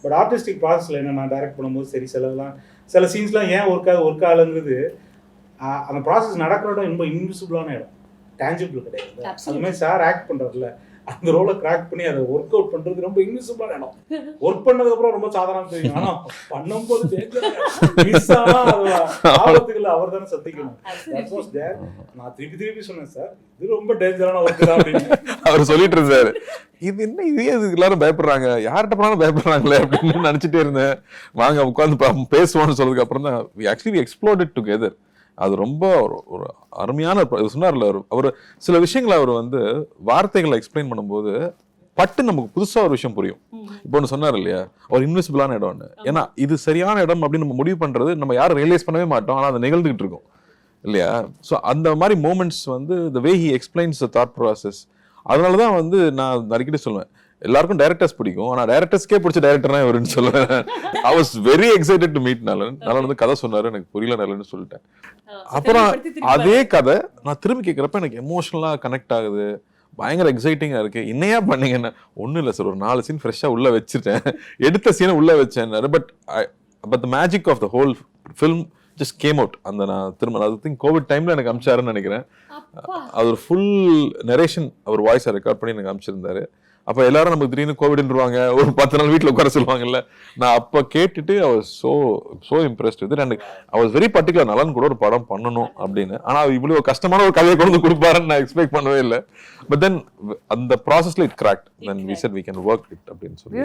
But artistic ப்ராசஸில் என்ன நான் டைரக்ட் பண்ணும்போது சரி சில சீன்ஸ்லாம் ஏன் ஒர்க் ஆகலைங்கிறது அந்த ப்ராசஸ் நடக்கிற இடம் ரொம்ப இன்விசிபிளான இடம், டேஞ்சிபிள் கிடையாது. அது மாதிரி சார் ஆக்ட் பண்ணுறதுல அந்த ரோலை கிராக் பண்ணி அதை ஒர்க் அவுட் பண்ணுறது ரொம்ப இன்விசிபிளான இடம். ஒர்க் பண்ணதுக்கப்புறம் ரொம்ப சாதாரணம் தெரியும், ஆனால் பண்ணும்போது ஆபத்துக்கள் அவர் தானே சத்திக்கணும். நான் திருப்பி சொன்னேன் சார், இது ரொம்ப டேஞ்சரான ஒர்க் தான் அப்படின்னு அவர் சொல்லிட்டு இருந்தாரு. இது என்ன இதே எல்லாரும் பயப்படுறாங்க, யார்கிட்ட போனாலும் பயப்படுறாங்களே அப்படின்னு நினைச்சிட்டே இருந்தேன். வாங்க உட்காந்து பேசுவோம்னு சொல்றதுக்கு அப்புறம் தான் ஆக்சுவலி எக்ஸ்ப்ளோர்ட் டுகெதர். அது ரொம்ப ஒரு அருமையான சொன்னார்ல அவர் சில விஷயங்களை அவர் வந்து வார்த்தைகளை எக்ஸ்பிளைன் பண்ணும்போது பட்டு நமக்கு புதுசா ஒரு விஷயம் புரியும். இப்போ ஒன்று சொன்னார் இல்லையா, ஒரு இன்விசிபிளான இடம்னு. ஏன்னா இது சரியான இடம் அப்படின்னு நம்ம முடிவு பண்றது நம்ம யாரும் ரியலைஸ் பண்ணவே மாட்டோம், ஆனால் அது நிகழ்ந்துகிட்டு இருக்கும் இல்லையா. ஸோ அந்த மாதிரி மூமெண்ட்ஸ் வந்து the way he explains the thought process. அதனாலதான் வந்து நான் அடிக்கடி சொல்லுவேன், எல்லாருக்கும் டைரக்டர்ஸ் பிடிக்கும், ஆனா டைரக்டர்ஸ்க்கே பிடிச்ச டைரக்டர்னா இவருன்னு சொல்லுவேன். I was very excited to meet நலன். நலன் வந்து கதை சொன்னாரு, எனக்கு புரியல நலன்னு சொல்லிட்டேன். அப்புறம் அதே கதை நான் திரும்பி கேட்கிறப்ப எனக்கு எமோஷனலா கனெக்ட் ஆகுது, பயங்கர எக்ஸைட்டிங்கா இருக்கு. என்னையா பண்ணீங்கன்னு. ஒன்றும் இல்லை சார், ஒரு 4 சீன் ஃப்ரெஷ்ஷாக உள்ள வச்சுட்டேன், எடுத்த சீனை உள்ள வச்சேன். But the magic of the whole film just came out. அந்த நான் திரும்ப அது திங்க் கோவிட் டைம்ல எனக்கு அமிச்சாருன்னு நினைக்கிறேன். அது ஒரு ஃபுல் நரேஷன் அவர் வாய்ஸை ரெக்கார்ட் பண்ணி எனக்கு அமிச்சிருந்தாரு. அப்போ எல்லாரும் நமக்கு திடீர்னு கோவிட்ன்றாங்க, ஒரு 10 நாள் வீட்டில் உட்கார சொல்லுவாங்கல்ல. நான் அப்போ கேட்டுட்டு I was so impressed with it. And I was very particular, நலன் கூட ஒரு படம் பண்ணணும் அப்படின்னு. ஆனால் இவ்வளோ கஷ்டமான ஒரு கதையை கொண்டு வந்து கொடுப்பாருன்னு நான் எக்ஸ்பெக்ட் பண்ணவே இல்லை. பட் தென் அந்த ப்ராசஸ்ல it cracked. Then we said we can work it அப்படின்னு சொல்லி